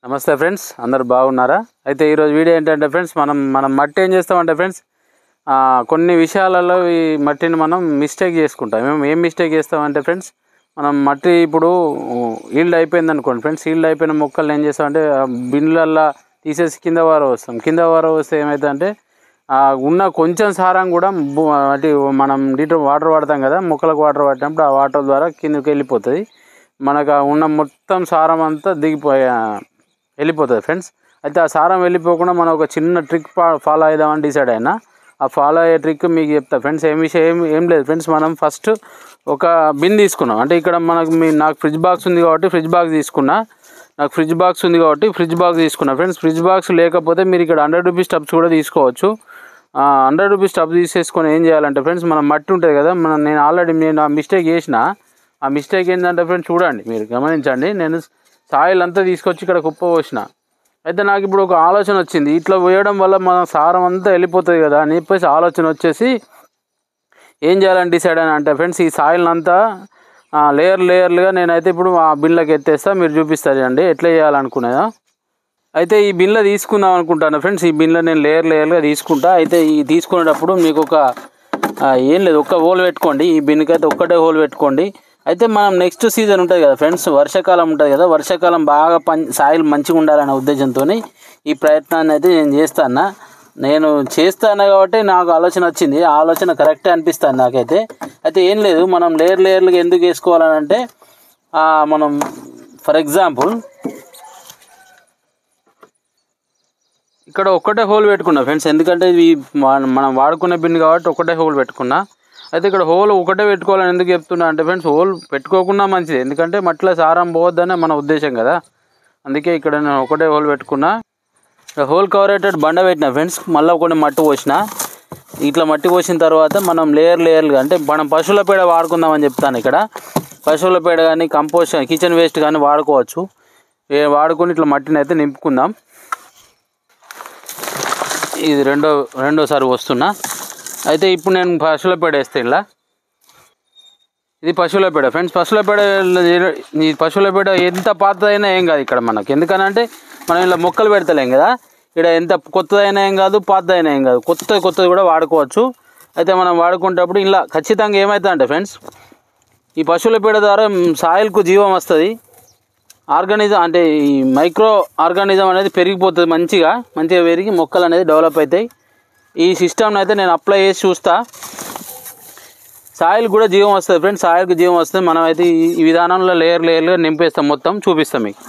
నమస్తే ఫ్రెండ్స్, అందరూ బాగున్నారా? అయితే ఈరోజు వీడియో ఏంటంటే ఫ్రెండ్స్, మనం మట్టి ఏం చేస్తామంటే ఫ్రెండ్స్, కొన్ని విషయాలలో ఈ మట్టిని మనం మిస్టేక్ చేసుకుంటాం. మేము ఏం మిస్టేక్ చేస్తామంటే ఫ్రెండ్స్, మనం మట్టి ఇప్పుడు ఈల్డ్ అయిపోయింది అనుకోండి ఫ్రెండ్స్, ఈల్డ్ అయిపోయిన మొక్కలు ఏం చేస్తామంటే బిన్లల్లో తీసేసి కింద వస్తాం. కింద వస్తే ఏమవుతుందంటే ఉన్న కొంచెం సారం కూడా అంటే మనం వాటర్ వాడతాం కదా, మొక్కలకు వాటర్ పట్టినప్పుడు ఆ వాటర్ ద్వారా కిందకి వెళ్ళిపోతుంది. మనకు ఉన్న మొత్తం సారం అంతా వెళ్ళిపోతుంది ఫ్రెండ్స్. అయితే ఆ సారం వెళ్ళిపోకుండా మనం ఒక చిన్న ట్రిక్ ఫాలో అవుదామని డిసైడ్ అయినా. ఆ ఫాలో అయ్యే ట్రిక్ మీకు చెప్తా ఫ్రెండ్స్. ఏం లేదు ఫ్రెండ్స్, మనం ఫస్ట్ ఒక బిన్ తీసుకున్నాం. అంటే ఇక్కడ నాకు ఫ్రిడ్జ్ బాక్స్ ఉంది కాబట్టి ఫ్రిడ్జ్ బాక్స్ తీసుకున్నా. ఫ్రెండ్స్. ఫ్రిడ్జ్ బాక్స్ లేకపోతే మీరు ఇక్కడ 100 రూపీస్ టబ్స్ కూడా తీసుకోవచ్చు. 100 రూపీస్ టబ్ తీసేసుకొని ఏం చేయాలంటే ఫ్రెండ్స్, మనం మట్టి ఉంటుంది కదా, నేను ఆల్రెడీ ఆ మిస్టేక్ చేసిన. ఆ మిస్టేక్ ఏంటంటే ఫ్రెండ్స్, చూడండి, మీరు గమనించండి. నేను సాయిల్ అంతా తీసుకొచ్చి ఇక్కడ కుప్ప పోసిన. అయితే నాకు ఇప్పుడు ఒక ఆలోచన వచ్చింది, ఇట్లా పోయడం వల్ల మన సారం అంతా వెళ్ళిపోతుంది కదా అని చెప్పేసి ఆలోచన వచ్చేసి ఏం చేయాలని డిసైడ్ అయినా అంటే ఫ్రెండ్స్, ఈ సాయిల్ అంతా లేయర్లుగా నేనైతే ఇప్పుడు ఆ బిన్లోకి ఎత్తేస్తా. మీరు చూపిస్తారు అండి ఎట్లా చేయాలనుకునేదా. అయితే ఈ బిన్లో తీసుకుందాం అనుకుంటాను ఫ్రెండ్స్. ఈ బిన్లో నేను లేయర్లుగా తీసుకుంటా. అయితే ఈ తీసుకునేటప్పుడు మీకు ఏం లేదు, ఒక్క హోల్ పెట్టుకోండి. ఈ బిన్కి అయితే ఒక్కటే హోల్ పెట్టుకోండి. అయితే మనం నెక్స్ట్ సీజన్ ఉంటుంది కదా ఫ్రెండ్స్, వర్షాకాలం ఉంటుంది కదా, వర్షాకాలం బాగా సాయిల్ మంచిగా ఉండాలనే ఉద్దేశంతో ఈ ప్రయత్నాన్ని అయితే నేను చేస్తాను కాబట్టి నాకు ఆలోచన వచ్చింది. ఆ ఆలోచన కరెక్టే అనిపిస్తుంది నాకైతే. అయితే ఏం లేదు, మనం లేయర్లుగా ఎందుకు వేసుకోవాలని అంటే, మనం ఫర్ ఎగ్జాంపుల్ ఇక్కడ ఒక్కటే హోల్ పెట్టుకున్నా ఫ్రెండ్స్. ఎందుకంటే ఇది మనం వాడుకునే బిన్ కాబట్టి ఒక్కటే హోల్ పెట్టుకున్నా. అయితే ఇక్కడ హోల్ ఒకటే పెట్టుకోవాలని ఎందుకు చెప్తున్నా అంటే ఫ్రెండ్స్, హోల్ పెట్టుకోకుండా మంచిది. ఎందుకంటే మట్టిలో సారం పోవద్దనే మన ఉద్దేశం కదా. అందుకే ఇక్కడ నేను ఒకటే హోల్ పెట్టుకున్నా. హోల్ కవర్ అయ్యేటట్టు బండ పెట్టిన ఫ్రెండ్స్. మళ్ళీ ఒకటి మట్టి పోసిన. ఇట్లా మట్టి పోసిన తర్వాత మనం లేయర్లుగా, అంటే మనం పశువుల పేడ వాడుకుందామని చెప్తాను. ఇక్కడ పశువుల పేడ కానీ కంపోస్ట్ కిచెన్ వేస్ట్ కానీ వాడుకోవచ్చు. వాడుకొని ఇట్లా మట్టిని అయితే నింపుకుందాం. ఇది రెండోసారి వస్తున్నా. అయితే ఇప్పుడు నేను పశువుల పేడ వేస్తే ఇలా, ఇది పశువుల పేడ ఫ్రెండ్స్. పశువుల పేడ ఎంత పాతదైనా ఏం కాదు ఇక్కడ మనకి. ఎందుకనంటే మనం ఇలా మొక్కలు పెడతలేం కదా. ఇక్కడ ఎంత కొత్తదైనా ఏం కాదు, పాతదైనా ఏం కాదు, కొత్తది కూడా వాడుకోవచ్చు. అయితే మనం వాడుకునేటప్పుడు ఇలా ఖచ్చితంగా ఏమవుతుందంటే ఫ్రెండ్స్, ఈ పశువుల పేడ ద్వారా సాయిల్కు జీవం వస్తుంది. ఆర్గానిజం అంటే ఈ మైక్రో ఆర్గానిజం అనేది పెరిగిపోతుంది. మంచిగా పెరిగి మొక్కలు అనేది డెవలప్ అవుతాయి. ఈ సిస్టమ్ని అయితే నేను అప్లై చేసి చూస్తా. సాయిల్ కూడా జీవం వస్తుంది ఫ్రెండ్స్. సాయిల్కి జీవం వస్తుంది. మనం అయితే ఈ విధానంలో లేయర్లుగా నింపేస్తాం. మొత్తం చూపిస్తాం మీకు.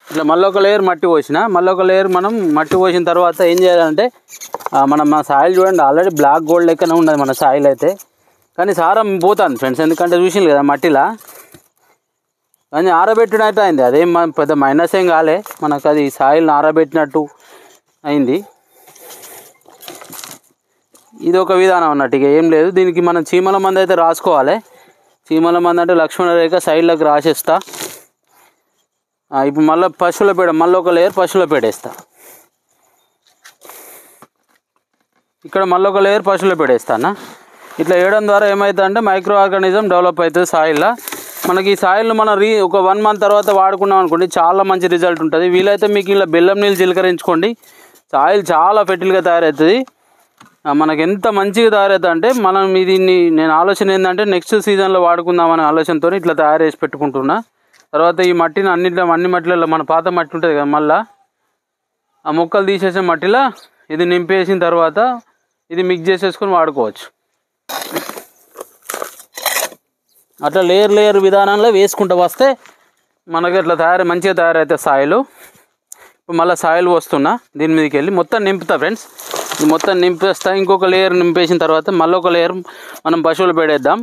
ఇట్లా మళ్ళీ ఒక లేయర్ మట్టి మనం మట్టి పోసిన తర్వాత ఏం చేయాలంటే, మన సాయిల్ చూడండి, ఆల్రెడీ బ్లాక్ గోల్డ్ లెక్కనే ఉన్నది మన సాయిల్ అయితే. కానీ సారం పోతుంది ఫ్రెండ్స్. ఎందుకంటే చూసింది కదా మట్టిలా, కానీ ఆరబెట్టడం అయితే అయింది. అదేం పెద్ద మైనస్ ఏం కాలే మనకు. అది సాయిల్ని ఆరబెట్టినట్టు అయింది. ఇది ఒక విధానం అన్నట్టు. ఇక ఏం లేదు, దీనికి మనం చీమల మందు అయితే రాసుకోవాలి. చీమల మందు అంటే లక్ష్మణ రేఖ సైడ్లోకి రాసేస్తా. ఇప్పుడు మళ్ళీ పశువుల పేడ, మళ్ళీ ఒక లేయర్ పశువుల పేడ వేస్తా. ఇక్కడ మళ్ళీ ఒక లేయర్ పశువుల పేడ వేస్తాను. ఇట్లా వేయడం ద్వారా ఏమవుతుందంటే మైక్రో ఆర్గానిజం డెవలప్ అవుతుంది సాయిల్లో. మనకి ఈ సాయిల్ను మనం ఒక 1 మంత్ తర్వాత వాడుకున్నాం అనుకోండి, చాలా మంచి రిజల్ట్ ఉంటుంది. వీలైతే మీకు ఇలా బెల్లం నీళ్ళు చిలకరించుకోండి. సాయిల్ చాలా ఫెర్టిల్గా తయారవుతుంది. మనకు ఎంత మంచిగా తయారవుతుంది అంటే, నేను ఆలోచన ఏంటంటే నెక్స్ట్ సీజన్లో వాడుకుందామనే ఆలోచనతో ఇట్లా తయారు చేసి పెట్టుకుంటున్నా. తర్వాత ఈ మట్టిని అన్ని మట్టిలలో మన పాత మట్టి ఉంటుంది కదా, మళ్ళీ ఆ మొక్కలు తీసేసే మట్టిలో ఇది నింపేసిన తర్వాత ఇది మిక్స్ చేసేసుకొని వాడుకోవచ్చు. అట్లా లేయర్ విధానంలో వేసుకుంటూ వస్తే మనకి అట్లా మంచిగా తయారైతే సాయిల్. ఇప్పుడు మళ్ళీ సాయిల్ వస్తున్నా, దీని మీదకి వెళ్ళి మొత్తం నింపుతా ఫ్రెండ్స్. మొత్తం నింపేస్తా. ఇంకొక లేయర్ నింపేసిన తర్వాత మళ్ళీ ఒక లేయర్ మనం పశువులు పెడేద్దాం.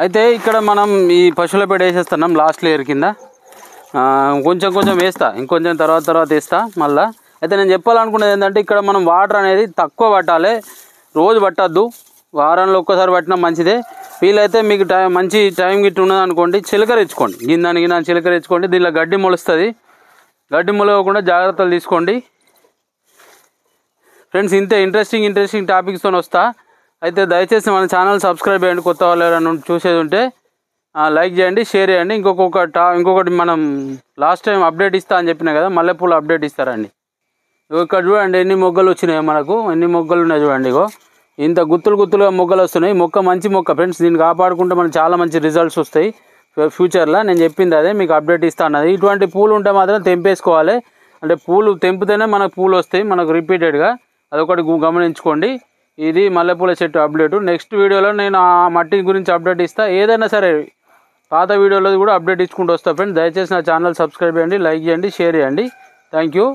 అయితే ఇక్కడ మనం ఈ పశువుల పేడ వేసేస్తున్నాం లాస్ట్ లేయర్ కింద. కొంచెం వేస్తా, ఇంకొంచెం తర్వాత వేస్తా మళ్ళీ. అయితే నేను చెప్పాలనుకునేది ఏంటంటే, ఇక్కడ మనం వాటర్ అనేది తక్కువ పట్టాలి, రోజు పట్టద్దు. వారంలో ఒక్కసారి పట్టినా మంచిదే. వీలైతే మీకు మంచి టైం గిట్టు ఉన్నది అనుకోండి, చిలకరించుకోండి. గిన్నె చిలకరించుకోండి. దీనిలో గడ్డి మొలుస్తుంది. గడ్డి మొలవకుండా జాగ్రత్తలు తీసుకోండి ఫ్రెండ్స్. ఇంతే ఇంట్రెస్టింగ్ టాపిక్స్తో వస్తా. అయితే దయచేసి మన ఛానల్ సబ్స్క్రైబ్ చేయండి. కొత్త వాళ్ళు ఎవరైనా చూసేది ఉంటే లైక్ చేయండి, షేర్ చేయండి. ఇంకొకటి మనం లాస్ట్ టైం అప్డేట్ ఇస్తా అని చెప్పినా కదా, మల్లెపూలు అప్డేట్ ఇస్తారండి. ఇక్కడ చూడండి ఎన్ని మొగ్గలు వచ్చినాయి, మనకు ఎన్ని మొగ్గలు ఉన్నాయి చూడండి. ఇగో ఇంత గుత్తులుగా మొగ్గలు వస్తున్నాయి. మంచి మొక్క ఫ్రెండ్స్. దీన్ని కాపాడుకుంటే మనకు చాలా మంచి రిజల్ట్స్ వస్తాయి ఫ్యూచర్లో. నేను చెప్పింది అదే, మీకు అప్డేట్ ఇస్తా అన్నది. ఇటువంటి పూలు ఉంటే మాత్రం తెంపేసుకోవాలి. అంటే పూలు తెంపితేనే మనకు పూలు వస్తాయి మనకు రిపీటెడ్గా. అదొకటి గమనించుకోండి. ఇది మల్లెపూల చెట్టు అప్డేటు. నెక్స్ట్ వీడియోలో నేను ఆ మట్టి గురించి అప్డేట్ ఇస్తా. ఏదైనా సరే పాత వీడియోలో కూడా అప్డేట్ ఇచ్చుకుంటూ వస్తా ఫ్రెండ్స్. దయచేసి నా ఛానల్ సబ్స్క్రైబ్ చేయండి, లైక్ చేయండి, షేర్ చేయండి. Thank you.